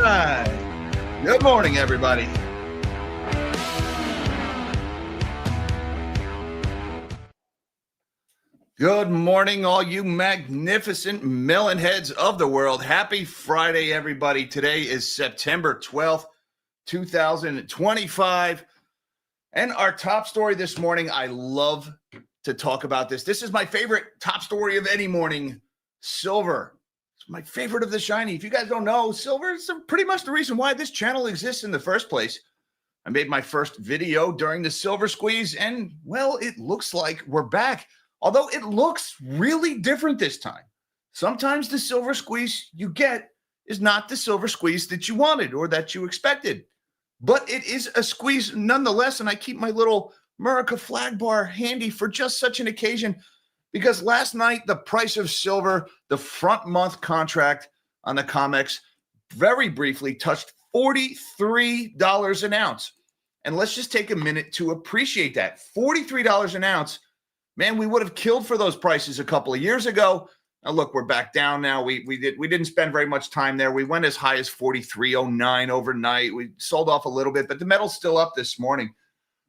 right. Good morning, everybody. Good morning, all you magnificent melon heads of the world. Happy Friday, everybody. Today is September 12th, 2025. And our top story this morning, I love to talk about this. This is my favorite top story of any morning, silver. It's my favorite of the shiny. If you guys don't know, silver is pretty much the reason why this channel exists in the first place. I made my first video during the silver squeeze, and, well, it looks like we're back. Although it looks really different this time. Sometimes the silver squeeze you get is not the silver squeeze that you wanted or that you expected. But it is a squeeze nonetheless, and I keep my little America flag bar handy for just such an occasion, because last night the price of silver, the front month contract on the COMEX, very briefly touched $43 an ounce. And let's just take a minute to appreciate that. $43 an ounce. Man, we would have killed for those prices a couple of years ago. Now, look, we're back down now. We didn't spend very much time there. We went as high as 43.09 overnight. We sold off a little bit, but the metal's still up this morning.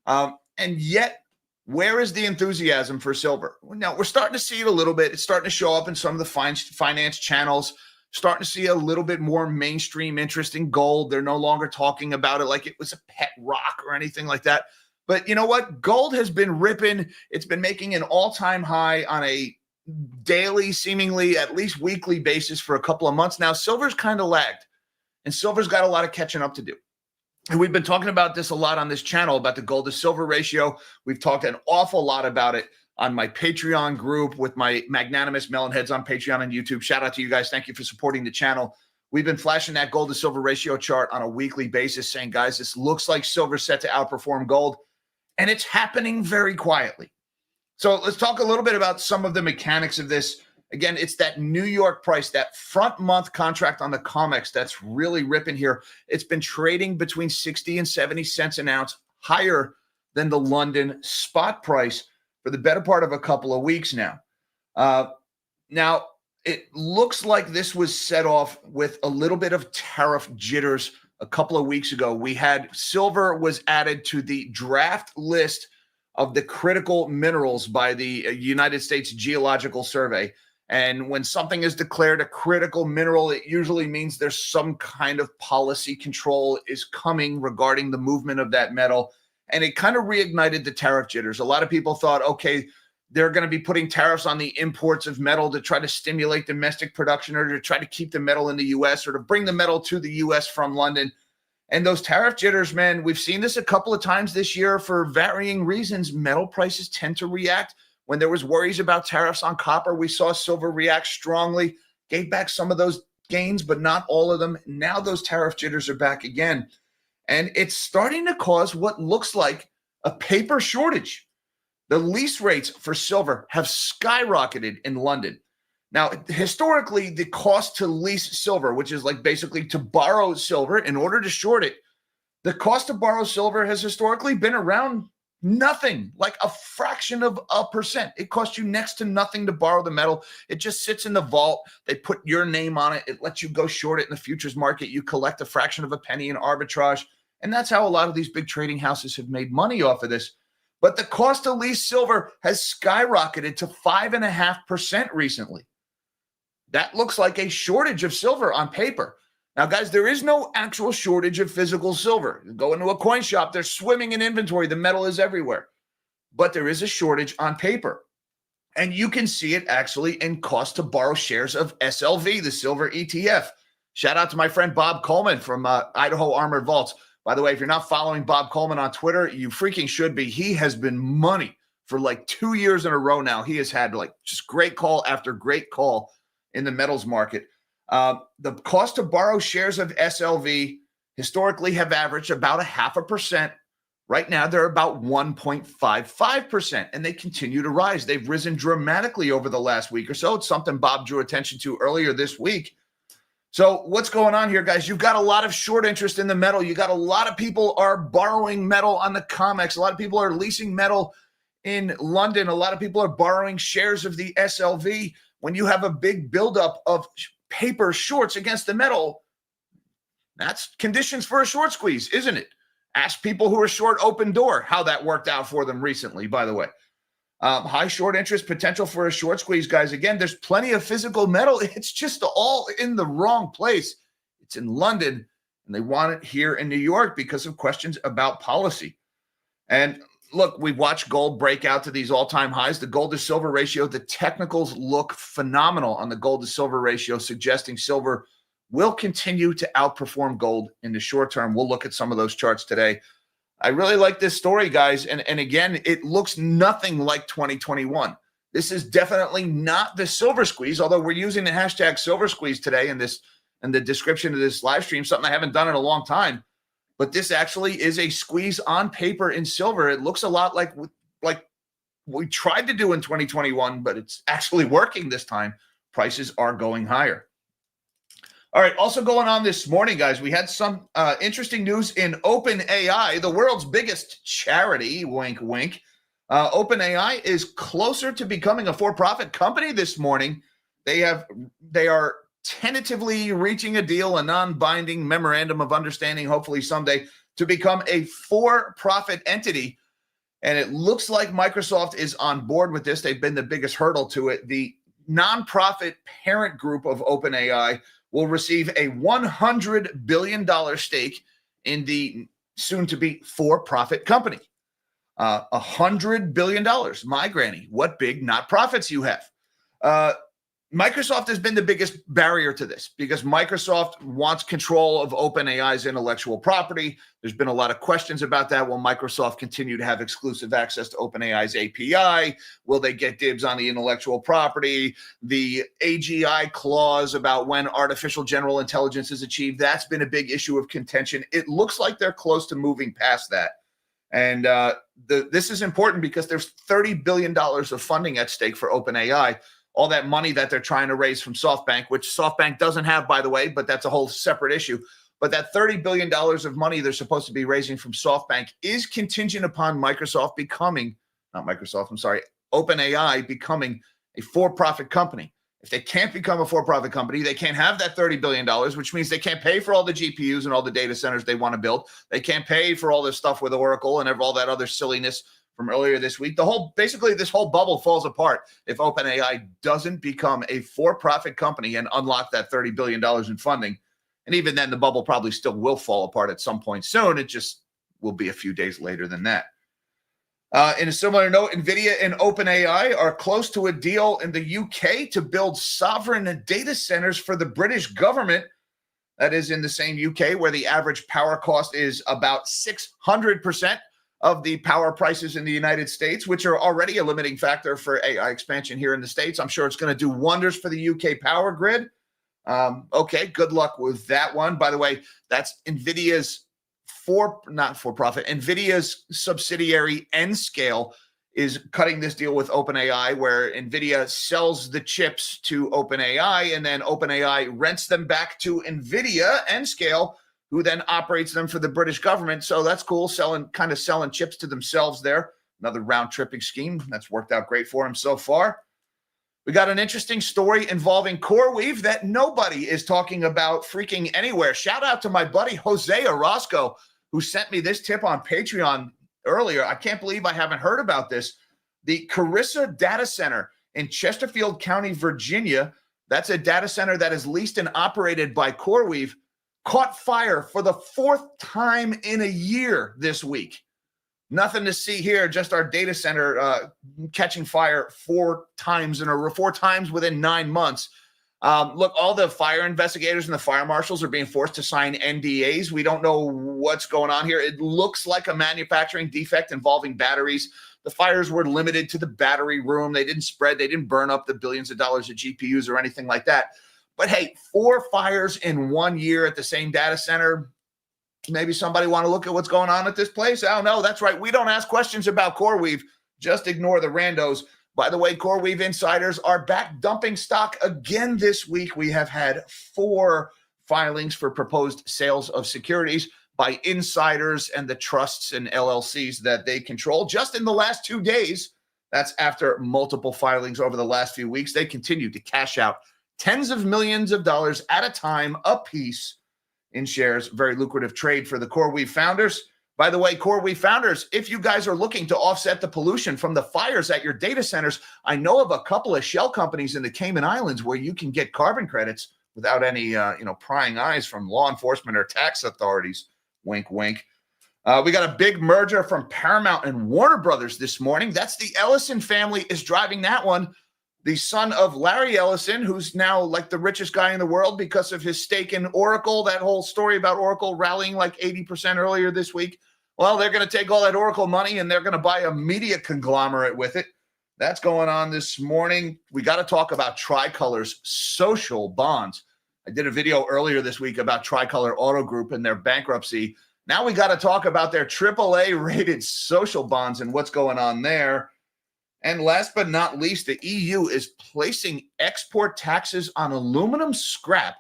And yet, where is the enthusiasm for silver? Now, we're starting to see it a little bit. It's starting to show up in some of the finance channels, starting to see a little bit more mainstream interest in gold. They're no longer talking about it like it was a pet rock or anything like that. But you know what? Gold has been ripping. It's been making an all-time high on a daily, seemingly at least weekly basis for a couple of months now. Silver's kind of lagged, and silver's got a lot of catching up to do. And we've been talking about this a lot on this channel, about the gold to silver ratio. We've talked an awful lot about it on my Patreon group with my magnanimous melonheads on Patreon and YouTube. Shout out to you guys. Thank you for supporting the channel. We've been flashing that gold to silver ratio chart on a weekly basis, saying, guys, this looks like silver's set to outperform gold. And it's happening very quietly. So let's talk a little bit about some of the mechanics of this. Again, it's that New York price, that front month contract on the COMEX that's really ripping here. It's been trading between 60 and 70 cents an ounce, higher than the London spot price for the better part of a couple of weeks now. Now, it looks like this was set off with a little bit of tariff jitters. A couple of weeks ago, we had silver was added to the draft list of the critical minerals by the United States Geological Survey. And when something is declared a critical mineral, it usually means there's some kind of policy control is coming regarding the movement of that metal. And it kind of reignited the tariff jitters. A lot of people thought, okay, they're going to be putting tariffs on the imports of metal to try to stimulate domestic production or to try to keep the metal in the U.S. or to bring the metal to the U.S. from London. And those tariff jitters, man, we've seen this a couple of times this year for varying reasons. Metal prices tend to react. When there was worries about tariffs on copper, we saw silver react strongly, gave back some of those gains, but not all of them. Now those tariff jitters are back again. And it's starting to cause what looks like a paper shortage. The lease rates for silver have skyrocketed in London. Now, historically, the cost to lease silver, which is like basically to borrow silver in order to short it, the cost to borrow silver has historically been around nothing, like a fraction of a percent. It costs you next to nothing to borrow the metal. It just sits in the vault. They put your name on it. It lets you go short it in the futures market. You collect a fraction of a penny in arbitrage. And that's how a lot of these big trading houses have made money off of this. But the cost to lease silver has skyrocketed to 5.5% recently. That looks like a shortage of silver on paper. Now, guys, there is no actual shortage of physical silver. You go into a coin shop, they're swimming in inventory. The metal is everywhere. But there is a shortage on paper. And you can see it actually in cost to borrow shares of SLV, the silver ETF. Shout out to my friend Bob Coleman from Idaho Armored Vaults. By the way, if you're not following Bob Coleman on Twitter, you freaking should be. He has been money for like 2 years in a row now. He has had like just great call after great call in the metals market. The cost to borrow shares of SLV historically have averaged about 0.5%. Right now, they're about 1.55%, and they continue to rise. They've risen dramatically over the last week or so. It's something Bob drew attention to earlier this week. So what's going on here, guys? You've got a lot of short interest in the metal. You got a lot of people are borrowing metal on the COMEX. A lot of people are leasing metal in London. A lot of people are borrowing shares of the SLV. When you have a big buildup of paper shorts against the metal, That's conditions for a short squeeze, isn't it? Ask people who are short open door how that worked out for them recently, by the way. High short interest potential for a short squeeze, guys. Again, there's plenty of physical metal. It's just all in the wrong place. It's in London, and they want it here in New York because of questions about policy. And look, we've watched gold break out to these all-time highs. The gold to silver ratio, the technicals look phenomenal on the gold to silver ratio, suggesting silver will continue to outperform gold in the short term. We'll look at some of those charts today. I really like this story, guys. And again, it looks nothing like 2021. This is definitely not the silver squeeze, although we're using the hashtag silver squeeze today in the description of this live stream, something I haven't done in a long time. But this actually is a squeeze on paper in silver. It looks a lot like we tried to do in 2021, but it's actually working this time. Prices are going higher. All right, also going on this morning, guys, we had some interesting news in OpenAI, the world's biggest charity, wink, wink. OpenAI is closer to becoming a for-profit company this morning. They are tentatively reaching a deal, a non-binding memorandum of understanding, hopefully someday, to become a for-profit entity. And it looks like Microsoft is on board with this. They've been the biggest hurdle to it. The nonprofit parent group of OpenAI will receive a $100 billion stake in the soon-to-be for-profit company. $100 billion. My granny, what big not profits you have. Microsoft has been the biggest barrier to this because Microsoft wants control of OpenAI's intellectual property. There's been a lot of questions about that. Will Microsoft continue to have exclusive access to OpenAI's API? Will they get dibs on the intellectual property? The AGI clause about when artificial general intelligence is achieved, that's been a big issue of contention. It looks like they're close to moving past that. And this is important because there's $30 billion of funding at stake for OpenAI. All that money that they're trying to raise from SoftBank, which SoftBank doesn't have, by the way, but that's a whole separate issue. But that $30 billion of money they're supposed to be raising from SoftBank is contingent upon OpenAI becoming a for-profit company. If they can't become a for-profit company, they can't have that $30 billion, which means they can't pay for all the GPUs and all the data centers they want to build. They can't pay for all this stuff with Oracle and all that other silliness from earlier this week. Basically, this whole bubble falls apart if OpenAI doesn't become a for-profit company and unlock that $30 billion in funding. And even then, the bubble probably still will fall apart at some point soon. It just will be a few days later than that. In a similar note, Nvidia and OpenAI are close to a deal in the UK to build sovereign data centers for the British government. That is in the same UK where the average power cost is about 600% of the power prices in the United States, which are already a limiting factor for AI expansion here in the States. I'm sure it's going to do wonders for the UK power grid. Okay, good luck with that one. By the way, that's NVIDIA's NVIDIA's subsidiary Nscale is cutting this deal with OpenAI, where NVIDIA sells the chips to OpenAI, and then OpenAI rents them back to NVIDIA, Nscale, who then operates them for the British government. So that's cool, selling chips to themselves there. Another round-tripping scheme. That's worked out great for him so far. We got an interesting story involving CoreWeave that nobody is talking about freaking anywhere. Shout out to my buddy Jose Orozco, who sent me this tip on Patreon earlier. I can't believe I haven't heard about this. The Carissa data center in Chesterfield County, Virginia, that's a data center that is leased and operated by CoreWeave, caught fire for the fourth time in a year this week. Nothing to see here, just our data center catching fire four times within 9 months. Look, all the fire investigators and the fire marshals are being forced to sign NDAs. We don't know what's going on here. It looks like a manufacturing defect involving batteries. The fires were limited to the battery room. They didn't burn up the billions of dollars of GPUs or anything like that. But hey, 4 fires in 1 year at the same data center. Maybe somebody want to look at what's going on at this place? I don't know. That's right. We don't ask questions about CoreWeave. Just ignore the randos. By the way, CoreWeave insiders are back dumping stock again this week. We have had 4 filings for proposed sales of securities by insiders and the trusts and LLCs that they control just in the last 2 days. That's after multiple filings over the last few weeks. They continue to cash out tens of millions of dollars at a time apiece in shares. Very lucrative trade for the CoreWeave founders. By the way, CoreWeave founders, if you guys are looking to offset the pollution from the fires at your data centers, I know of a couple of shell companies in the Cayman Islands where you can get carbon credits without any, prying eyes from law enforcement or tax authorities. Wink, wink. We got a big merger from Paramount and Warner Brothers this morning. That's the Ellison family is driving that one. The son of Larry Ellison, who's now like the richest guy in the world because of his stake in Oracle, that whole story about Oracle rallying like 80% earlier this week. Well, they're going to take all that Oracle money and they're going to buy a media conglomerate with it. That's going on this morning. We got to talk about Tricolor's social bonds. I did a video earlier this week about Tricolor Auto Group and their bankruptcy. Now we got to talk about their AAA rated social bonds and what's going on there. And last but not least, the EU is placing export taxes on aluminum scrap.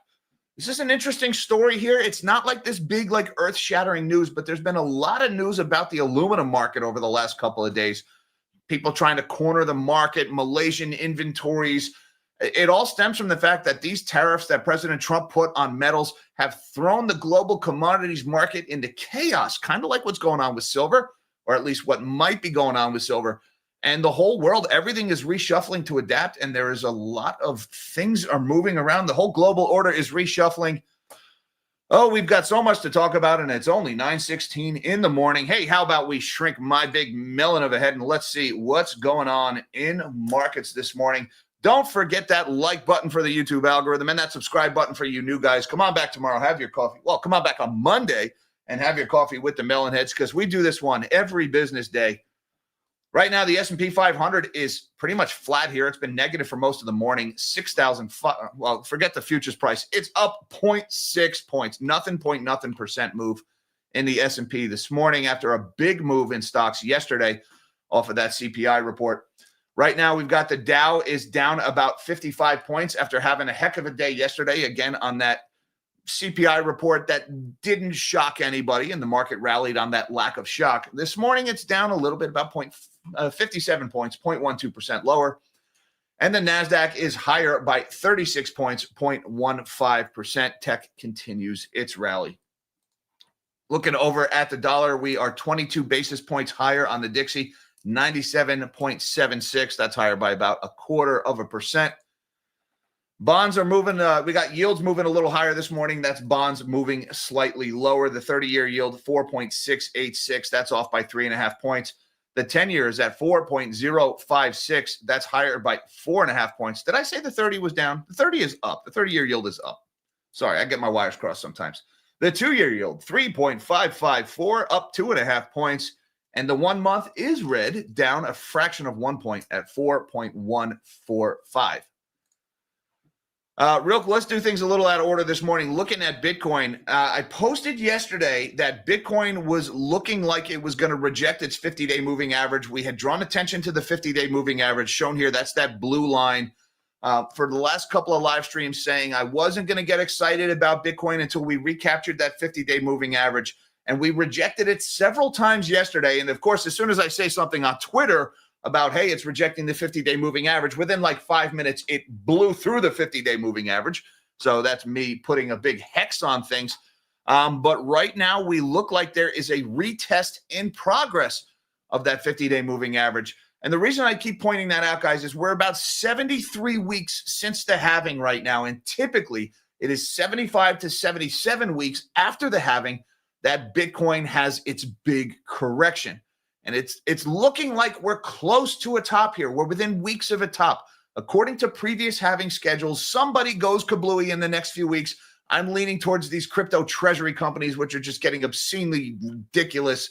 This is an interesting story here. It's not like this big, like earth-shattering news, but there's been a lot of news about the aluminum market over the last couple of days. People trying to corner the market, Malaysian inventories. It all stems from the fact that these tariffs that President Trump put on metals have thrown the global commodities market into chaos, kind of like what's going on with silver, or at least what might be going on with silver. And the whole world, everything is reshuffling to adapt, and there is a lot of things are moving around. The whole global order is reshuffling. Oh, we've got so much to talk about, and it's only 9:16 in the morning. Hey, how about we shrink my big melon of a head, and let's see what's going on in markets this morning. Don't forget that like button for the YouTube algorithm and that subscribe button for you new guys. Come on back tomorrow, have your coffee. Well, come on back on Monday and have your coffee with the melon heads because we do this one every business day. Right now, the S&P 500 is pretty much flat here. It's been negative for most of the morning. 6,000. Well, forget the futures price. It's up 0.6 points. Nothing percent move in the S&P this morning after a big move in stocks yesterday off of that CPI report. Right now, we've got the Dow is down about 55 points after having a heck of a day yesterday, again, on that CPI report that didn't shock anybody, and the market rallied on that lack of shock. This morning, it's down a little bit, about 57 points, 0.12% lower. And the NASDAQ is higher by 36 points, 0.15%. Tech continues its rally. Looking over at the dollar, we are 22 basis points higher on the Dixie, 97.76. That's higher by about 0.25%. Bonds are moving. We got yields moving a little higher this morning. That's bonds moving slightly lower. The 30-year yield, 4.686. That's off by 3.5 points. The 10-year is at 4.056. That's higher by 4.5 points. Did I say the 30 was down? The 30 is up. The 30-year yield is up. Sorry, I get my wires crossed sometimes. The 2-year yield, 3.554, up 2.5 points. And the 1 month is red, down a fraction of 1 point at 4.145. Let's do things a little out of order this morning. Looking at Bitcoin, I posted yesterday that Bitcoin was looking like it was going to reject its 50-day moving average. We had drawn attention to the 50-day moving average shown here. That's that blue line. For the last couple of live streams saying I wasn't going to get excited about Bitcoin until we recaptured that 50-day moving average. And we rejected it several times yesterday. And of course, as soon as I say something on Twitter about, hey, it's rejecting the 50-day moving average, within like 5 minutes, it blew through the 50-day moving average. So that's me putting a big hex on things. But right now, we look like there is a retest in progress of that 50-day moving average. And the reason I keep pointing that out, guys, is we're about 73 weeks since the halving right now. And typically, it is 75 to 77 weeks after the halving that Bitcoin has its big correction. And it's looking like we're close to a top here. We're within weeks of a top. According to previous halving schedules, somebody goes kablooey in the next few weeks. I'm leaning towards these crypto treasury companies, which are just getting obscenely ridiculous.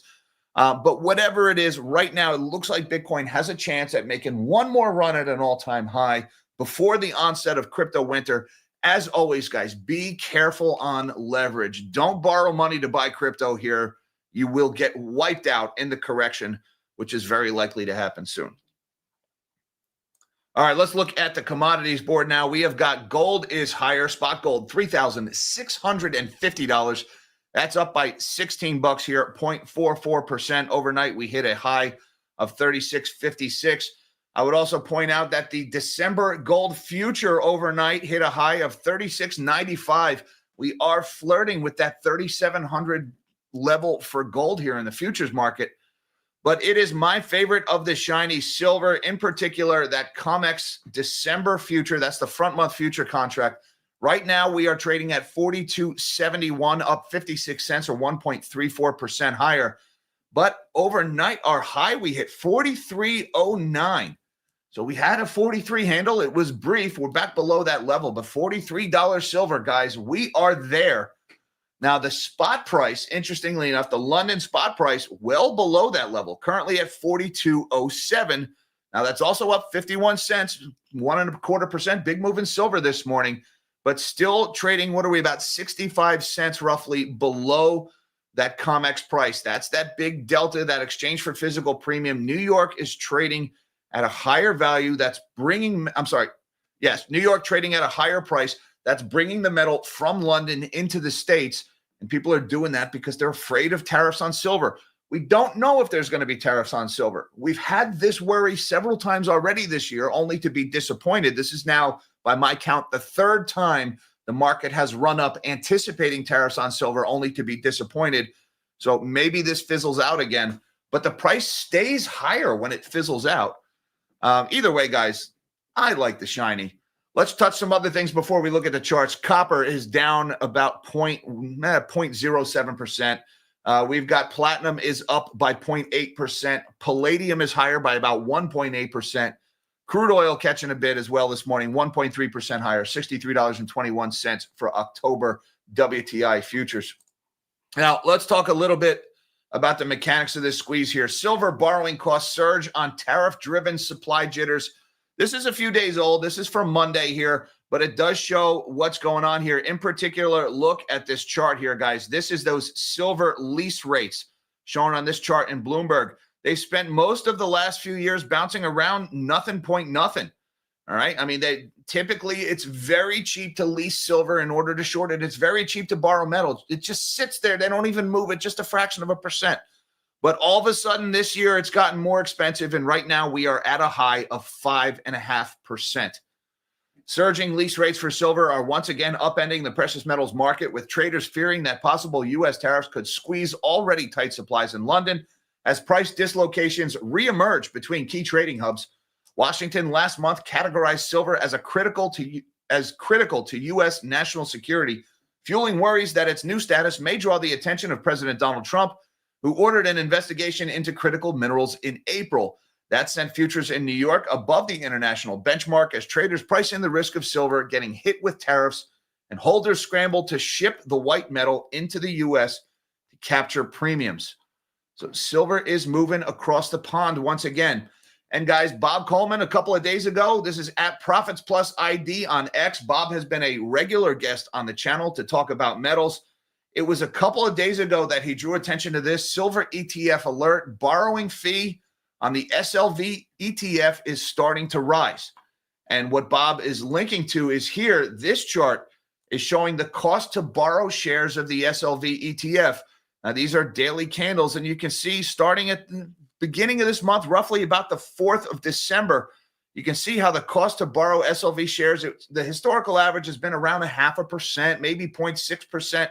But whatever it is, right now, it looks like Bitcoin has a chance at making one more run at an all-time high before the onset of crypto winter. As always, guys, be careful on leverage. Don't borrow money to buy crypto here. You will get wiped out in the correction, which is very likely to happen soon. All right, let's look at the commodities board now. We have got gold is higher. Spot gold, $3,650. That's up by 16 bucks here, 0.44%. Overnight, we hit a high of 36.56. I would also point out that the December gold future overnight hit a high of 36.95. we are flirting with that 3,700 level for gold here in the futures market. But it is my favorite of the shiny silver, in particular, that COMEX December future. That's the front month future contract. Right now, we are trading at 42.71, up 56 cents or 1.34% higher. But overnight, our high, we hit 43.09. So we had a 43 handle. It was brief. We're back below that level, but $43 silver, guys, we are there. Now, the spot price, interestingly enough, the London spot price, well below that level, currently at 42.07. Now, that's also up 51 cents, 1.25%. Big move in silver this morning, but still trading, what are we, about 65 cents roughly below that COMEX price. That's that big delta, that exchange for physical premium. New York is trading at a higher value. That's bringing, New York trading at a higher price. That's bringing the metal from London into the States. And people are doing that because they're afraid of tariffs on silver. We don't know if there's going to be tariffs on silver. We've had this worry several times already this year, only to be disappointed. This is now, by my count, the third time the market has run up anticipating tariffs on silver, only to be disappointed. So maybe this fizzles out again, but the price stays higher when it fizzles out. Either way, guys, I like the shiny. Let's touch some other things before we look at the charts. Copper is down about 0.07%. We've got platinum is up by 0.8%. Palladium is higher by about 1.8%. Crude oil catching a bit as well this morning, 1.3% higher, $63.21 for October WTI futures. Now, let's talk a little bit about the mechanics of this squeeze here. Silver borrowing costs surge on tariff-driven supply jitters. This is a few days old. This is from Monday here, but it does show what's going on here. In particular, look at this chart here, guys. This is those silver lease rates shown on this chart in Bloomberg. They spent most of the last few years bouncing around nothing point nothing. All right. I mean, typically it's very cheap to lease silver in order to short it. It's very cheap to borrow metal. It just sits there. They don't even move it, just a fraction of a percent. But all of a sudden this year, it's gotten more expensive. And right now we are at a high of 5.5%. Surging lease rates for silver are once again upending the precious metals market, with traders fearing that possible U.S. tariffs could squeeze already tight supplies in London as price dislocations reemerge between key trading hubs. Washington last month categorized silver as critical to U.S. national security, fueling worries that its new status may draw the attention of President Donald Trump, who ordered an investigation into critical minerals in April. That sent futures in New York above the international benchmark as traders price in the risk of silver getting hit with tariffs and holders scramble to ship the white metal into the U.S. to capture premiums. So silver is moving across the pond once again. And guys, Bob Coleman, a couple of days ago, this is at Profits Plus ID on X. Bob has been a regular guest on the channel to talk about metals. It was a couple of days ago that he drew attention to this silver ETF alert. Borrowing fee on the SLV ETF is starting to rise. And what Bob is linking to is here. This chart is showing the cost to borrow shares of the SLV ETF. Now, these are daily candles, and you can see starting at the beginning of this month, roughly about the 4th of December, you can see how the cost to borrow SLV shares, the historical average has been around 0.5%, maybe 0.6%.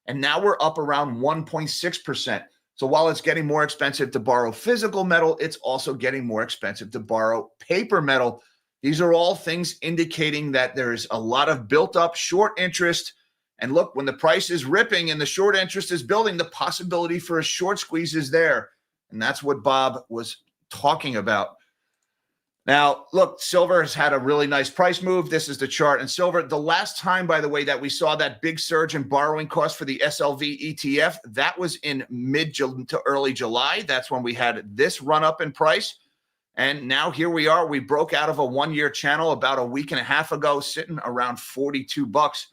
And now we're up around 1.6%. So while it's getting more expensive to borrow physical metal, it's also getting more expensive to borrow paper metal. These are all things indicating that there is a lot of built up short interest. And look, when the price is ripping and the short interest is building, the possibility for a short squeeze is there. And that's what Bob was talking about. Now, look, silver has had a really nice price move. This is the chart. And silver, the last time, by the way, that we saw that big surge in borrowing costs for the SLV ETF, that was in mid to early July. That's when we had this run up in price. And now here we are. We broke out of a one-year channel about a week and a half ago, sitting around $42.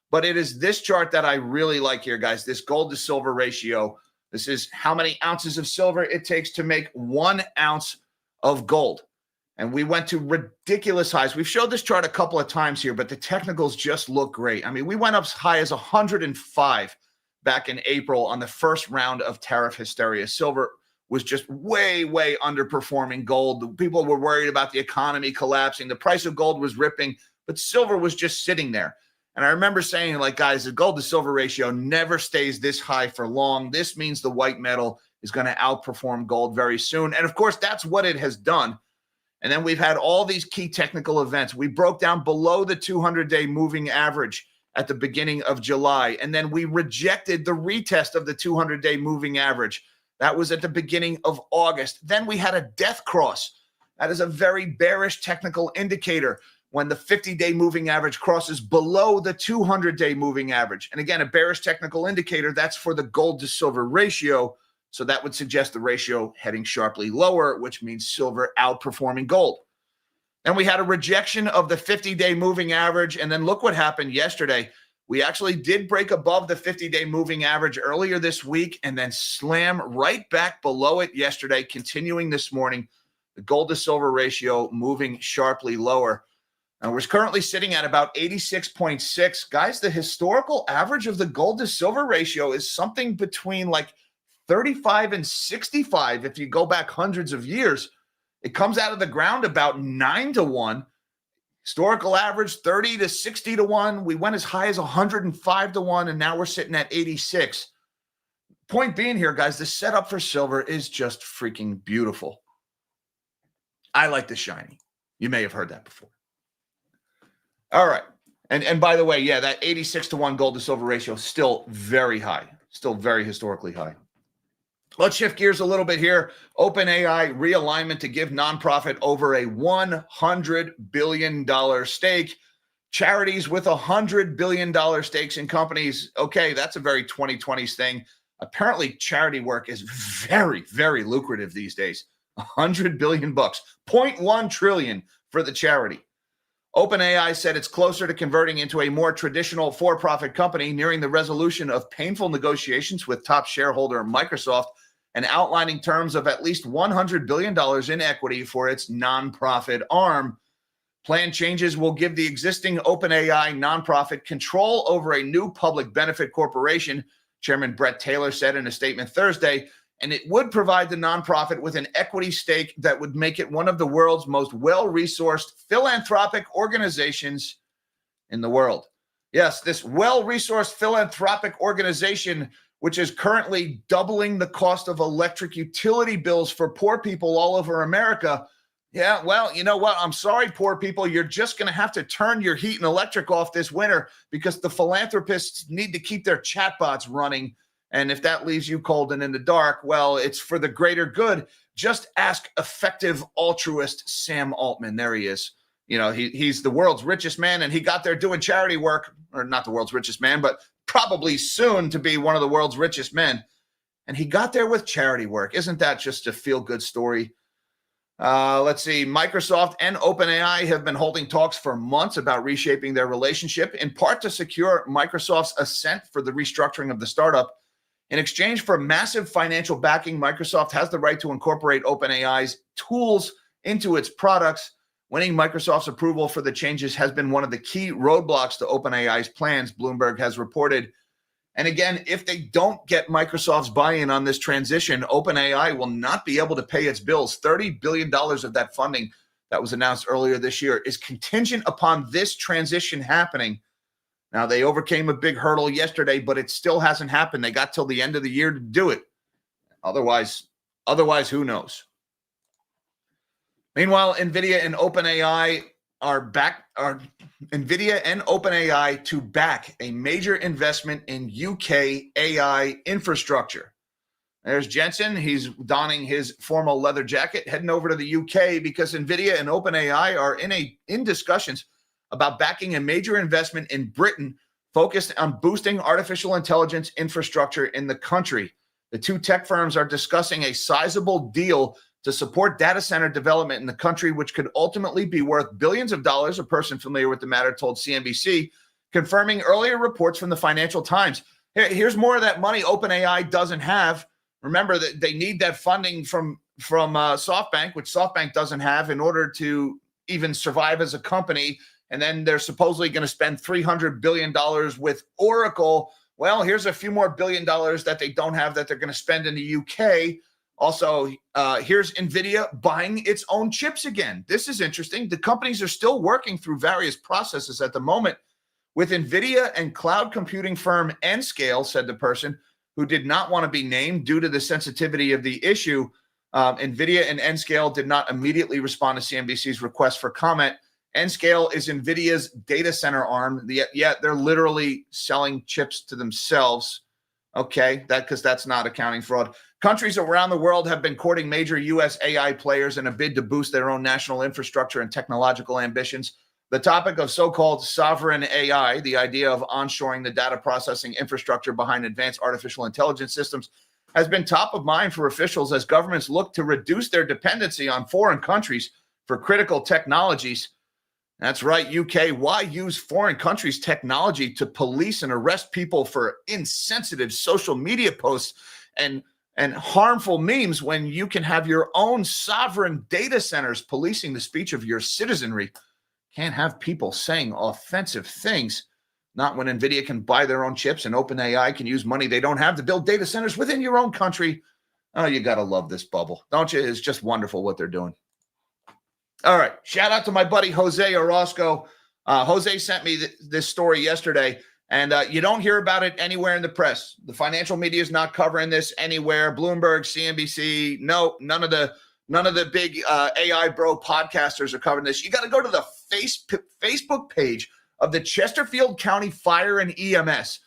But it is this chart that I really like here, guys, this gold to silver ratio. This is how many ounces of silver it takes to make 1 ounce of gold. And we went to ridiculous highs. We've showed this chart a couple of times here, but the technicals just look great. I mean, we went up as high as 105 back in April on the first round of tariff hysteria. Silver was just way, way underperforming gold. People were worried about the economy collapsing. The price of gold was ripping, but silver was just sitting there. And I remember saying, like, guys, the gold to silver ratio never stays this high for long. This means the white metal is going to outperform gold very soon. And of course, that's what it has done. And then we've had all these key technical events. We broke down below the 200-day moving average at the beginning of July. And then we rejected the retest of the 200-day moving average. That was at the beginning of August. Then we had a death cross. That is a very bearish technical indicator when the 50-day moving average crosses below the 200-day moving average. And again, a bearish technical indicator, that's for the gold to silver ratio. So that would suggest the ratio heading sharply lower, which means silver outperforming gold. And we had a rejection of the 50-day moving average. And then look what happened yesterday. We actually did break above the 50-day moving average earlier this week and then slam right back below it yesterday, continuing this morning. The gold to silver ratio moving sharply lower. And we're currently sitting at about 86.6. Guys, the historical average of the gold to silver ratio is something between like 35 and 65. If you go back hundreds of years, it comes out of the ground about 9-1. Historical average 30 to 60 to 1. We went as high as 105 to 1, and now we're sitting at 86. Point being here, guys, the setup for silver is just freaking beautiful. I like the shiny. You may have heard that before. All right. And by the way, yeah, that 86 to 1 gold to silver ratio is still very high, still very historically high. Let's shift gears a little bit here. OpenAI realignment to give nonprofit over a $100 billion stake. Charities with $100 billion stakes in companies. Okay, that's a very 2020s thing. Apparently, charity work is very, very lucrative these days. $100 billion bucks, 0.1 trillion for the charity. OpenAI said it's closer to converting into a more traditional for-profit company, nearing the resolution of painful negotiations with top shareholder Microsoft and outlining terms of at least $100 billion in equity for its nonprofit arm. Planned changes will give the existing OpenAI nonprofit control over a new public benefit corporation, Chairman Brett Taylor said in a statement Thursday, and it would provide the nonprofit with an equity stake that would make it one of the world's most well-resourced philanthropic organizations in the world. Yes, this well-resourced philanthropic organization, which is currently doubling the cost of electric utility bills for poor people all over America. Yeah, well, you know what? I'm sorry, poor people. You're just going to have to turn your heat and electric off this winter because the philanthropists need to keep their chatbots running. And if that leaves you cold and in the dark, well, it's for the greater good. Just ask effective altruist Sam Altman. There he is. You know, he's the world's richest man, and he got there doing charity work, or not the world's richest man, but probably soon to be one of the world's richest men. And he got there with charity work. Isn't that just a feel-good story? Let's see. Microsoft and OpenAI have been holding talks for months about reshaping their relationship, in part to secure Microsoft's assent for the restructuring of the startup. In exchange for massive financial backing, Microsoft has the right to incorporate OpenAI's tools into its products. Winning Microsoft's approval for the changes has been one of the key roadblocks to OpenAI's plans, Bloomberg has reported. And again, if they don't get Microsoft's buy-in on this transition, OpenAI will not be able to pay its bills. $30 billion of that funding that was announced earlier this year is contingent upon this transition happening. Now, they overcame a big hurdle yesterday, but it still hasn't happened. They got till the end of the year to do it. Otherwise, who knows? Meanwhile, Nvidia and OpenAI to back a major investment in UK AI infrastructure. There's Jensen. He's donning his formal leather jacket, heading over to the UK because Nvidia and OpenAI are in discussions about backing a major investment in Britain focused on boosting artificial intelligence infrastructure in the country. The two tech firms are discussing a sizable deal to support data center development in the country, which could ultimately be worth billions of dollars, a person familiar with the matter told CNBC, confirming earlier reports from the Financial Times. Here's more of that money OpenAI doesn't have. Remember that they need that funding from SoftBank, which SoftBank doesn't have in order to even survive as a company. And then they're supposedly going to spend $300 billion with Oracle. Well, here's a few more $1 billion that they don't have that they're going to spend in the UK. Also, here's Nvidia buying its own chips again. This is interesting. The companies are still working through various processes at the moment with Nvidia and cloud computing firm Nscale, said the person who did not want to be named due to the sensitivity of the issue. Nvidia and Nscale did not immediately respond to CNBC's request for comment. Nscale is Nvidia's data center arm. Yet they're literally selling chips to themselves. Okay, because that's not accounting fraud. Countries around the world have been courting major U.S. AI players in a bid to boost their own national infrastructure and technological ambitions. The topic of so-called sovereign AI, the idea of onshoring the data processing infrastructure behind advanced artificial intelligence systems, has been top of mind for officials as governments look to reduce their dependency on foreign countries for critical technologies. That's right, UK. Why use foreign countries' technology to police and arrest people for insensitive social media posts and harmful memes when you can have your own sovereign data centers policing the speech of your citizenry? Can't have people saying offensive things. Not when Nvidia can buy their own chips and OpenAI can use money they don't have to build data centers within your own country. Oh, you got to love this bubble, don't you? It's just wonderful what they're doing. All right. Shout out to my buddy, Jose Orozco. Jose sent me this story yesterday, and you don't hear about it anywhere in the press. The financial media is not covering this anywhere. Bloomberg, CNBC, no, none of the big AI bro podcasters are covering this. You got to go to the Facebook page of the Chesterfield County Fire and EMS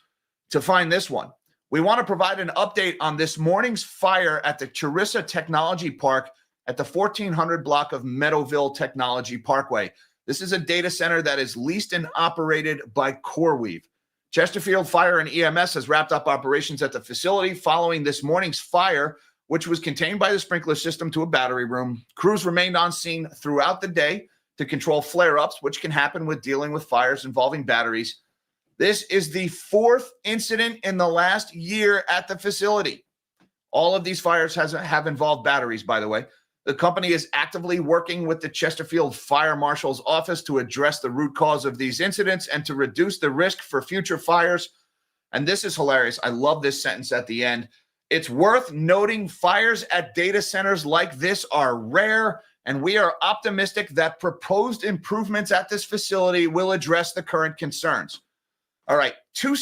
to find this one. We want to provide an update on this morning's fire at the Charissa Technology Park at the 1400 block of Meadowville Technology Parkway. This is a data center that is leased and operated by CoreWeave. Chesterfield Fire and EMS has wrapped up operations at the facility following this morning's fire, which was contained by the sprinkler system to a battery room. Crews remained on scene throughout the day to control flare-ups, which can happen with dealing with fires involving batteries. This is the fourth incident in the last year at the facility. All of these fires have involved batteries, by the way. The company is actively working with the Chesterfield Fire Marshal's office to address the root cause of these incidents and to reduce the risk for future fires. And this is hilarious. I love this sentence at the end. It's worth noting fires at data centers like this are rare, and we are optimistic that proposed improvements at this facility will address the current concerns. All right, one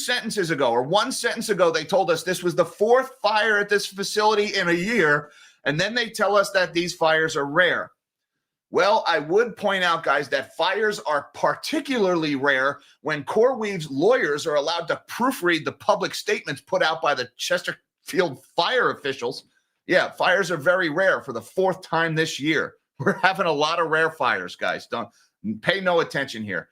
sentence ago, they told us this was the fourth fire at this facility in a year, and then they tell us that these fires are rare. Well, I would point out, guys, that fires are particularly rare when CoreWeave's lawyers are allowed to proofread the public statements put out by the Chesterfield fire officials. Yeah, fires are very rare for the fourth time this year. We're having a lot of rare fires, guys. Don't pay no attention here.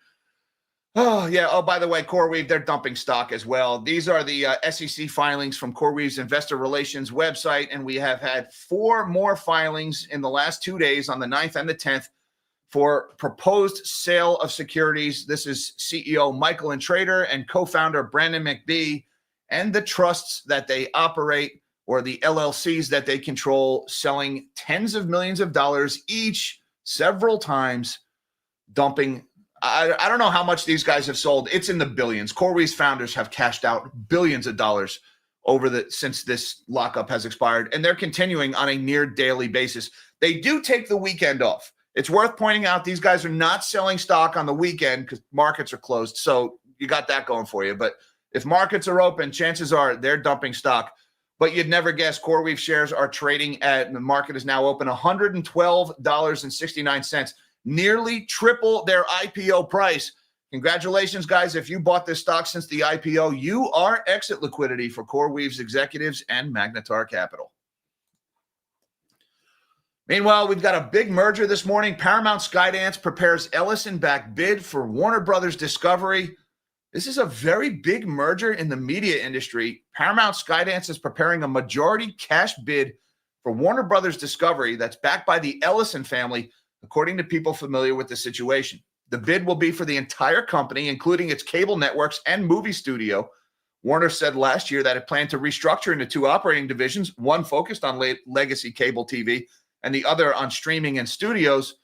Oh, yeah. Oh, by the way, CoreWeave, they're dumping stock as well. These are the SEC filings from CoreWeave's investor relations website, and we have had 4 more filings in the last 2 days on the 9th and the 10th for proposed sale of securities. This is CEO Michael Trader and co-founder Brandon McBee and the trusts that they operate, or the LLCs that they control, selling tens of millions of dollars each several times, dumping. I don't know how much these guys have sold. It's in the billions. CoreWeave's founders have cashed out billions of dollars since this lockup has expired, and they're continuing on a near daily basis. They do take the weekend off. It's worth pointing out these guys are not selling stock on the weekend because markets are closed. So you got that going for you. But if markets are open, chances are they're dumping stock. But you'd never guess CoreWeave shares are trading at, the market is now open, $112.69. Nearly triple their IPO price. Congratulations, guys. If you bought this stock since the IPO, you are exit liquidity for CoreWeave's executives and Magnetar Capital. Meanwhile, we've got a big merger this morning. Paramount Skydance prepares Ellison-backed bid for Warner Brothers Discovery. This is a very big merger in the media industry. Paramount Skydance is preparing a majority cash bid for Warner Brothers Discovery that's backed by the Ellison family, according to people familiar with the situation. The bid will be for the entire company, including its cable networks and movie studio. Warner said last year that it planned to restructure into 2 operating divisions, one focused on legacy cable TV and the other on streaming and studios.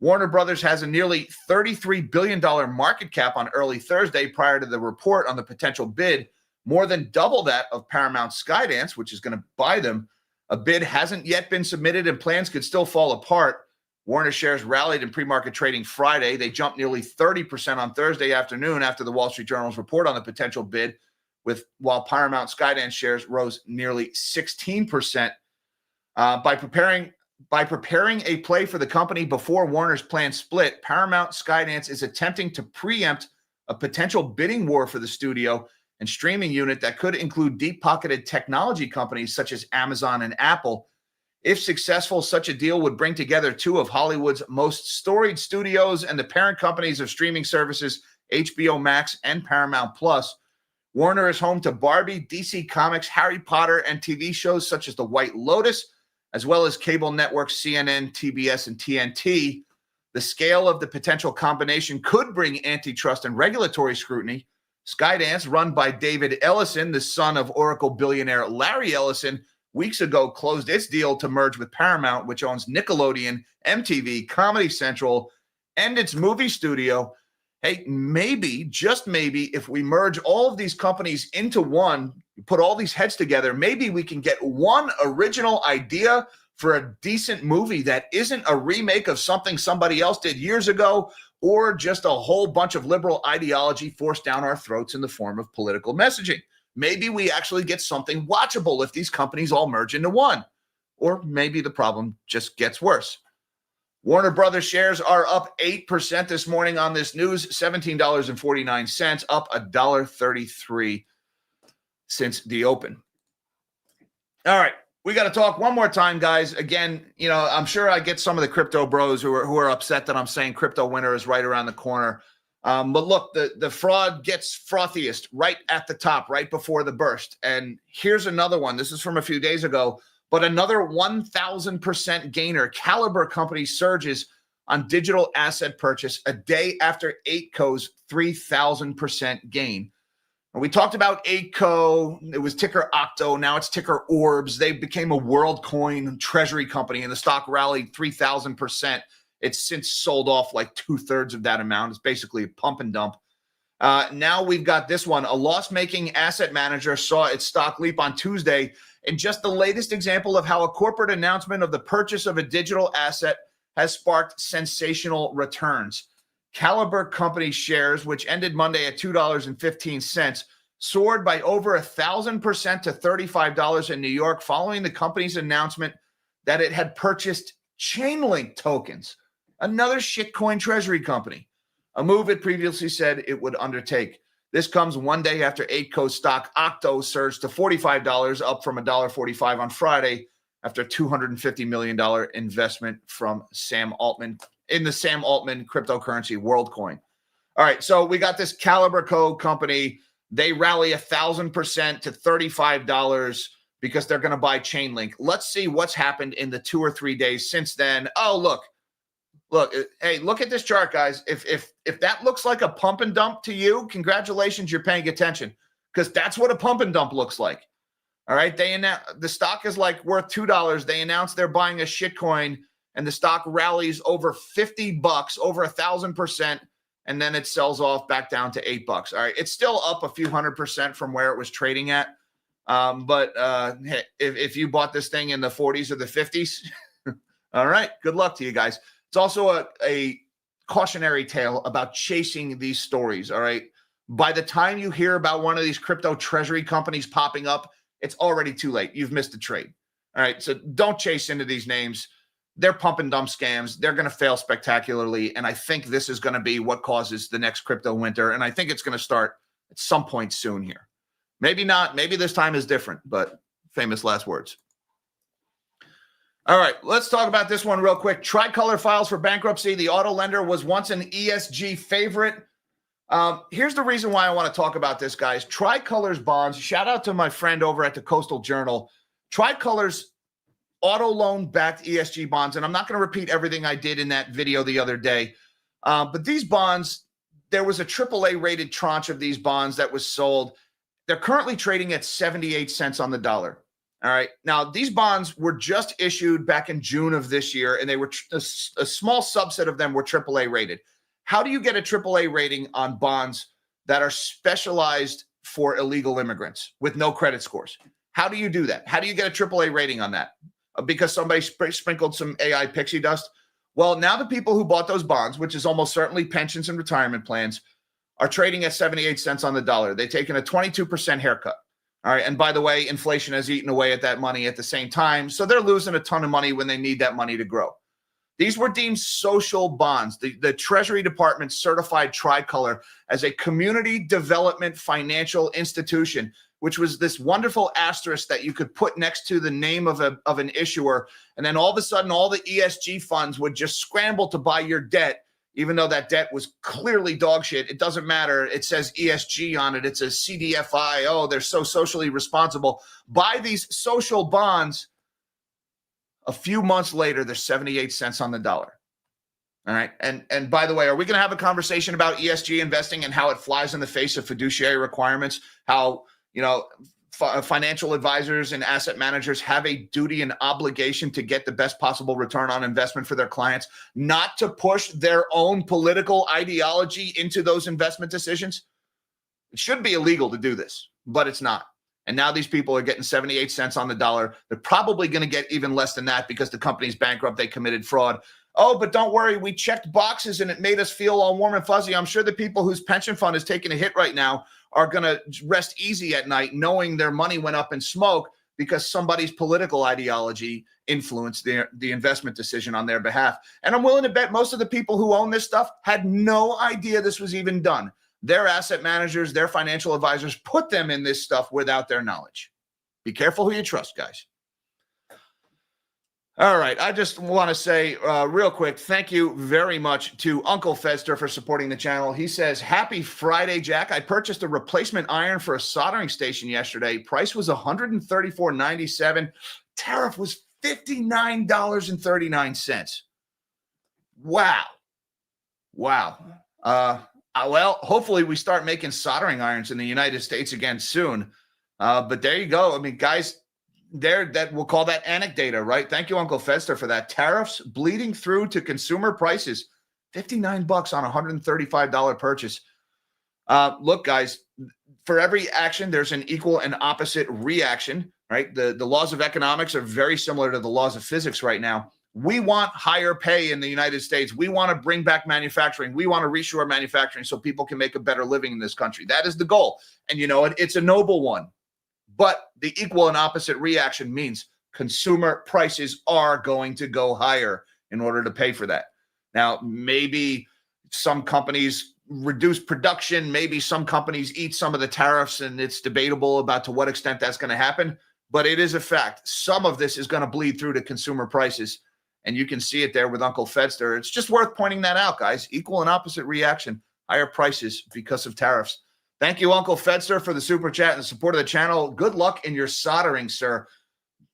Warner Brothers has a nearly $33 billion market cap on early Thursday prior to the report on the potential bid, more than double that of Paramount Skydance, which is going to buy them. A bid hasn't yet been submitted and plans could still fall apart. Warner shares rallied in pre-market trading Friday. They jumped nearly 30% on Thursday afternoon after the Wall Street Journal's report on the potential bid, while Paramount Skydance shares rose nearly 16%. By preparing a play for the company before Warner's planned split, Paramount Skydance is attempting to preempt a potential bidding war for the studio and streaming unit that could include deep-pocketed technology companies such as Amazon and Apple. If successful, such a deal would bring together two of Hollywood's most storied studios and the parent companies of streaming services, HBO Max and Paramount Plus. Warner is home to Barbie, DC Comics, Harry Potter, and TV shows such as The White Lotus, as well as cable networks CNN, TBS, and TNT. The scale of the potential combination could bring antitrust and regulatory scrutiny. Skydance, run by David Ellison, the son of Oracle billionaire Larry Ellison, weeks ago closed its deal to merge with Paramount, which owns Nickelodeon, MTV, Comedy Central, and its movie studio. Hey, maybe, just maybe, if we merge all of these companies into one, put all these heads together, maybe we can get one original idea for a decent movie that isn't a remake of something somebody else did years ago, or just a whole bunch of liberal ideology forced down our throats in the form of political messaging. Maybe we actually get something watchable if these companies all merge into one. Or maybe the problem just gets worse. Warner Brothers shares are up 8% this morning on this news, $17.49, up $1.33 since the open. All right, we got to talk one more time, guys. Again, I'm sure I get some of the crypto bros who are upset that I'm saying crypto winter is right around the corner. But look, the fraud gets frothiest right at the top, right before the burst. And here's another one. This is from a few days ago, but another 1,000% gainer. Caliber Company surges on digital asset purchase a day after 8co's 3,000% gain. And we talked about 8co. It was ticker Octo. Now it's ticker Orbs. They became a WorldCoin treasury company, and the stock rallied 3,000%. It's since sold off like 2/3 of that amount. It's basically a pump and dump. Now we've got this one. A loss-making asset manager saw its stock leap on Tuesday in just the latest example of how a corporate announcement of the purchase of a digital asset has sparked sensational returns. Caliber Company shares, which ended Monday at $2.15, soared by over 1,000% to $35 in New York following the company's announcement that it had purchased Chainlink tokens, another shitcoin treasury company, a move it previously said it would undertake. This comes one day after 8co stock Octo surged to $45, up from $1.45 on Friday after a $250 million investment from Sam Altman in the Sam Altman cryptocurrency WorldCoin. All right, so we got this Caliber Co. company. They rally 1,000% to $35 because they're going to buy Chainlink. Let's see what's happened in the 2 or 3 days since then. Oh, look, hey, look at this chart, guys. If that looks like a pump and dump to you, congratulations, you're paying attention, because that's what a pump and dump looks like. All right, the stock is like worth $2. They announced they're buying a shitcoin, and the stock rallies over $50, over 1,000%, and then it sells off back down to $8. All right, it's still up a few 100% from where it was trading at. But hey, if you bought this thing in the 40s or the 50s, all right, good luck to you guys. It's also a cautionary tale about chasing these stories, all right? By the time you hear about one of these crypto treasury companies popping up, it's already too late. You've missed the trade, all right? So don't chase into these names. They're pump and dump scams. They're going to fail spectacularly, and I think this is going to be what causes the next crypto winter, and I think it's going to start at some point soon here. Maybe not. Maybe this time is different, but famous last words. All right, let's talk about this one real quick. Tricolor files for bankruptcy. The auto lender was once an ESG favorite. Here's the reason why I want to talk about this, guys. Tricolor's bonds, shout out to my friend over at the Coastal Journal. Tricolor's auto loan-backed ESG bonds, and I'm not going to repeat everything I did in that video the other day, but these bonds, there was a AAA-rated tranche of these bonds that was sold. They're currently trading at 78 cents on the dollar. All right. Now, these bonds were just issued back in June of this year, and they were a small subset of them were AAA rated. How do you get a AAA rating on bonds that are specialized for illegal immigrants with no credit scores? How do you do that? How do you get a AAA rating on that? Because somebody sprinkled some AI pixie dust? Well, now the people who bought those bonds, which is almost certainly pensions and retirement plans, are trading at 78 cents on the dollar. They've taken a 22% haircut. All right. And by the way, inflation has eaten away at that money at the same time. So they're losing a ton of money when they need that money to grow. These were deemed social bonds. The Treasury Department certified Tricolor as a community development financial institution, which was this wonderful asterisk that you could put next to the name of an issuer. And then all of a sudden, all the ESG funds would just scramble to buy your debt, even though that debt was clearly dog shit. It doesn't matter. It says ESG on it. It's a CDFI. Oh, they're so socially responsible. Buy these social bonds. A few months later, they're 78 cents on the dollar. All right. And by the way, are we going to have a conversation about ESG investing and how it flies in the face of fiduciary requirements? How, financial advisors and asset managers have a duty and obligation to get the best possible return on investment for their clients, not to push their own political ideology into those investment decisions? It should be illegal to do this, but it's not. And now these people are getting 78 cents on the dollar. They're probably going to get even less than that because the company's bankrupt. They committed fraud. Oh, but don't worry. We checked boxes and it made us feel all warm and fuzzy. I'm sure the people whose pension fund is taking a hit right now are going to rest easy at night knowing their money went up in smoke because somebody's political ideology influenced the investment decision on their behalf. And I'm willing to bet most of the people who own this stuff had no idea this was even done. Their asset managers, their financial advisors put them in this stuff without their knowledge. Be careful who you trust, guys. All right. I just want to say real quick, thank you very much to Uncle Fester for supporting the channel. He says, happy Friday, Jack. I purchased a replacement iron for a soldering station yesterday. Price was $134.97. Tariff was $59.39. Wow. Well, hopefully we start making soldering irons in the United States again soon. But there you go. I mean, guys, we'll call that anecdata, right? Thank you, Uncle Fester, for that. Tariffs bleeding through to consumer prices. $59 on a $135 purchase. Look, guys, for every action, there's an equal and opposite reaction, right? The laws of economics are very similar to the laws of physics right now. We want higher pay in the United States. We want to bring back manufacturing. We want to reshore manufacturing so people can make a better living in this country. That is the goal. And it's a noble one. But the equal and opposite reaction means consumer prices are going to go higher in order to pay for that. Now, maybe some companies reduce production. Maybe some companies eat some of the tariffs, and it's debatable about to what extent that's going to happen. But it is a fact. Some of this is going to bleed through to consumer prices. And you can see it there with Uncle Fedster. It's just worth pointing that out, guys. Equal and opposite reaction. Higher prices because of tariffs. Thank you, Uncle Fedster, for the super chat and the support of the channel. Good luck in your soldering, sir.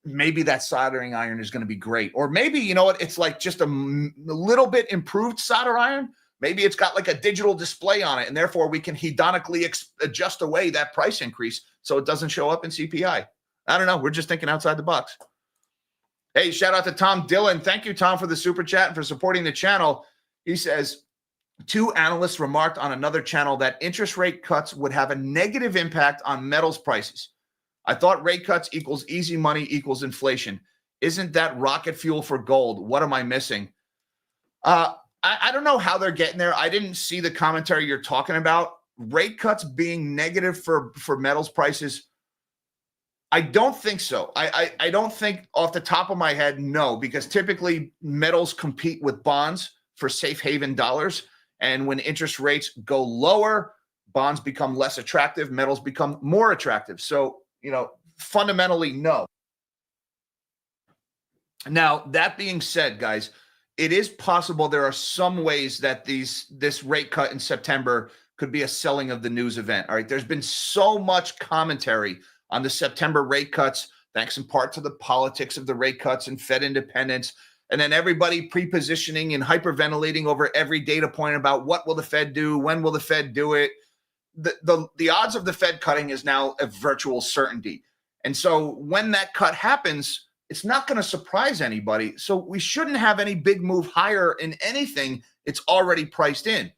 Maybe that soldering iron is going to be great. Or maybe, it's like just a little bit improved solder iron. Maybe it's got like a digital display on it, and therefore we can hedonically adjust away that price increase so it doesn't show up in CPI. I don't know. We're just thinking outside the box. Hey, shout out to Tom Dillon. Thank you, Tom, for the super chat and for supporting the channel. He says, 2 analysts remarked on another channel that interest rate cuts would have a negative impact on metals prices. I thought rate cuts equals easy money equals inflation. Isn't that rocket fuel for gold? What am I missing? I don't know how they're getting there. I didn't see the commentary you're talking about. Rate cuts being negative for metals prices. I don't think so. I don't think off the top of my head, no, because typically metals compete with bonds for safe haven dollars. And when interest rates go lower, bonds become less attractive, metals become more attractive. So, fundamentally, no. Now, that being said, guys, it is possible there are some ways that this rate cut in September could be a selling of the news event. All right. There's been so much commentary on the September rate cuts, thanks in part to the politics of the rate cuts and Fed independence. And then everybody pre-positioning and hyperventilating over every data point about what will the Fed do, when will the Fed do it. The odds of the Fed cutting is now a virtual certainty. And so when that cut happens, it's not going to surprise anybody. So we shouldn't have any big move higher in anything. It's already priced in.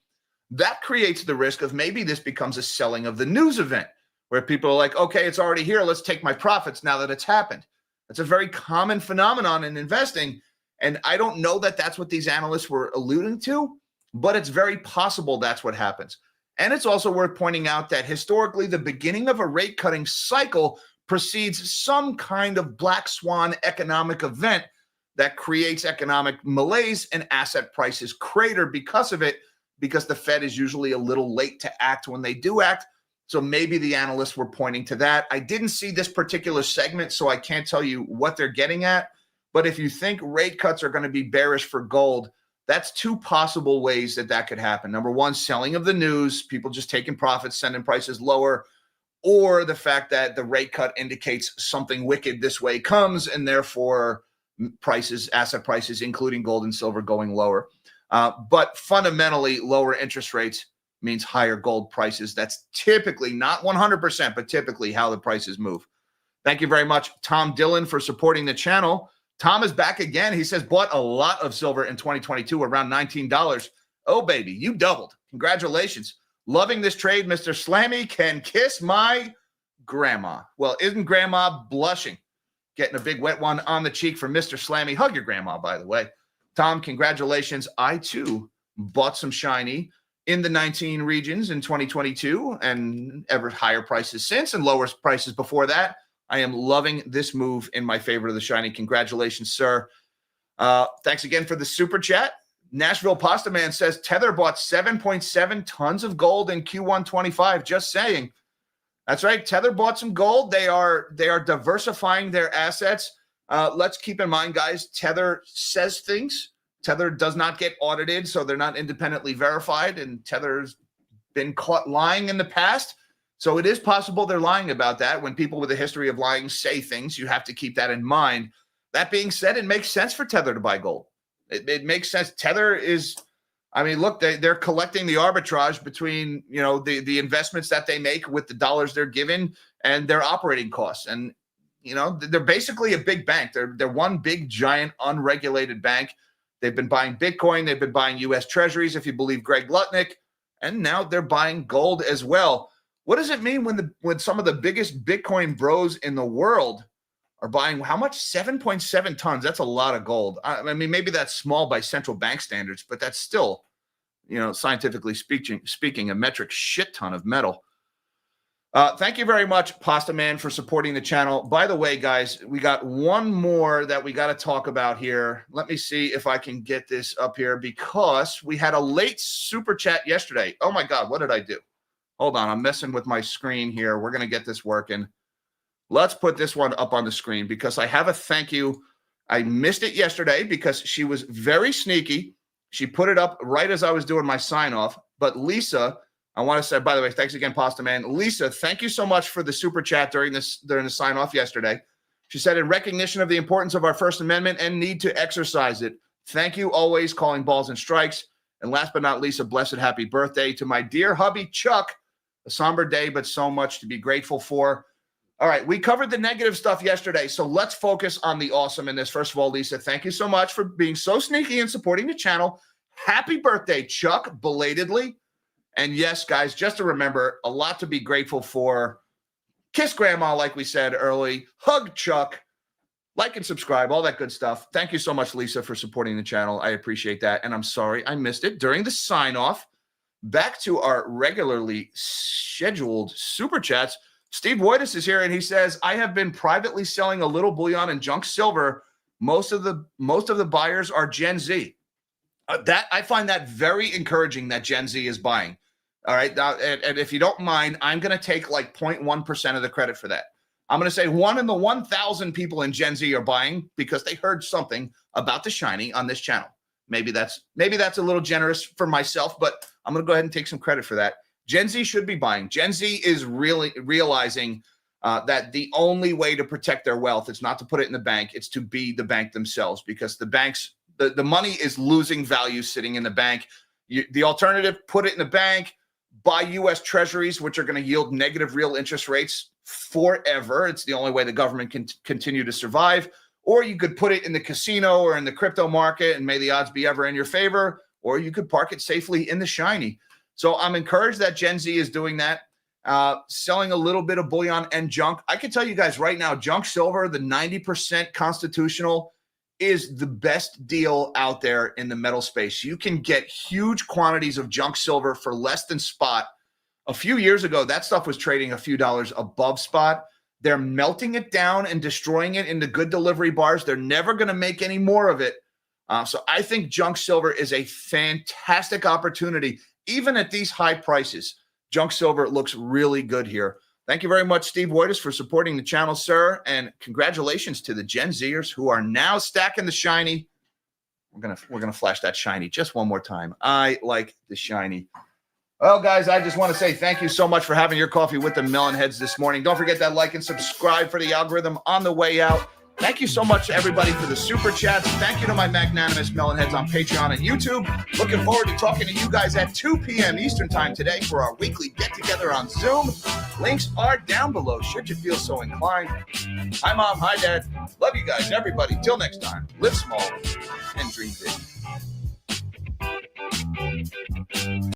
That creates the risk of maybe this becomes a selling of the news event where people are like, okay, it's already here. Let's take my profits now that it's happened. That's a very common phenomenon in investing. And I don't know that that's what these analysts were alluding to, but it's very possible that's what happens. And it's also worth pointing out that historically, the beginning of a rate cutting cycle precedes some kind of black swan economic event that creates economic malaise and asset prices crater because of it, because the Fed is usually a little late to act when they do act. So maybe the analysts were pointing to that. I didn't see this particular segment, so I can't tell you what they're getting at. But if you think rate cuts are going to be bearish for gold, that's two possible ways that that could happen. Number one, selling of the news, people just taking profits, sending prices lower, or the fact that the rate cut indicates something wicked this way comes, and therefore prices, asset prices, including gold and silver, going lower. But fundamentally, lower interest rates means higher gold prices. That's typically, not 100%, but typically how the prices move. Thank you very much, Tom Dillon, for supporting the channel. Tom is back again. He says, bought a lot of silver in 2022, around $19. Oh, baby, you doubled. Congratulations. Loving this trade. Mr. Slammy can kiss my grandma. Well, isn't grandma blushing? Getting a big wet one on the cheek from Mr. Slammy. Hug your grandma, by the way. Tom, congratulations. I, too, bought some shiny in the 19 regions in 2022 and ever higher prices since and lower prices before that. I am loving this move in my favor of the shiny. Congratulations, sir. Thanks again for the super chat. Nashville Pasta Man says Tether bought 7.7 tons of gold in Q1 25. Just saying. That's right. Tether bought some gold. They are diversifying their assets. Let's keep in mind, guys, Tether says things. Tether does not get audited, so they're not independently verified, and Tether's been caught lying in the past. So it is possible they're lying about that. When people with a history of lying say things, you have to keep that in mind. That being said, it makes sense for Tether to buy gold. It makes sense. Tether is, I mean, look, they're collecting the arbitrage between, you know, the investments that they make with the dollars they're given and their operating costs. And, you know, they're basically a big bank. They're one big, giant, unregulated bank. They've been buying Bitcoin. They've been buying U.S. Treasuries, if you believe Greg Lutnick. And now they're buying gold as well. What does it mean when some of the biggest Bitcoin bros in the world are buying how much? 7.7 tons. That's a lot of gold. I mean, maybe that's small by central bank standards, but that's still, you know, scientifically speaking, a metric shit ton of metal. Thank you very much, Pasta Man, for supporting the channel. By the way, guys, we got one more that we got to talk about here. Let me see if I can get this up here because we had a late super chat yesterday. Oh my God, what did I do? Hold on, I'm messing with my screen here. We're going to get this working. Let's put this one up on the screen because I have a thank you. I missed it yesterday because she was very sneaky. She put it up right as I was doing my sign off. But Lisa, I want to say, by the way, thanks again, Pasta Man. Lisa, thank you so much for the super chat during the sign off yesterday. She said, in recognition of the importance of our First Amendment and need to exercise it, thank you always, calling balls and strikes. And last but not least, a blessed happy birthday to my dear hubby, Chuck. A somber day, but so much to be grateful for. All right, we covered the negative stuff yesterday, so let's focus on the awesome in this. First of all, Lisa, thank you so much for being so sneaky and supporting the channel. Happy birthday, Chuck, belatedly. And yes, guys, just to remember, a lot to be grateful for. Kiss Grandma, like we said early. Hug Chuck. Like and subscribe, all that good stuff. Thank you so much, Lisa, for supporting the channel. I appreciate that. And I'm sorry I missed it during the sign-off. Back to our regularly scheduled super chats. Steve Woitis is here, and he says, I have been privately selling a little bullion and junk silver. Most of the buyers are Gen Z. That I find that very encouraging that Gen Z is buying. All right. And if you don't mind, I'm going to take like 0.1% of the credit for that. I'm going to say 1 in the 1,000 people in Gen Z are buying because they heard something about the shiny on this channel. Maybe that's a little generous for myself, but I'm going to go ahead and take some credit for that. Gen Z should be buying. Gen Z is really realizing that the only way to protect their wealth is not to put it in the bank. It's to be the bank themselves, because the banks, the money is losing value sitting in the bank. The alternative, put it in the bank, buy U.S. Treasuries, which are going to yield negative real interest rates forever. It's the only way the government can continue to survive. Or you could put it in the casino or in the crypto market, and may the odds be ever in your favor. Or you could park it safely in the shiny. So I'm encouraged that Gen Z is doing that, selling a little bit of bullion and junk. I can tell you guys right now, junk silver, the 90% constitutional, is the best deal out there in the metal space. You can get huge quantities of junk silver for less than spot. A few years ago, that stuff was trading a few dollars above spot. They're melting it down and destroying it into good delivery bars. They're never going to make any more of it. So I think junk silver is a fantastic opportunity. Even at these high prices, junk silver looks really good here. Thank you very much, Steve Woitis, for supporting the channel, sir. And congratulations to the Gen Zers who are now stacking the shiny. We're gonna flash that shiny just one more time. I like the shiny. Well, guys, I just want to say thank you so much for having your coffee with the Melon Heads this morning. Don't forget that like and subscribe for the algorithm on the way out. Thank you so much to everybody for the super chats. Thank you to my magnanimous Melon Heads on Patreon and YouTube. Looking forward to talking to you guys at 2 p.m. Eastern time today for our weekly get-together on Zoom. Links are down below should you feel so inclined. Hi, Mom. Hi, Dad. Love you guys, everybody. Till next time, live small and dream big.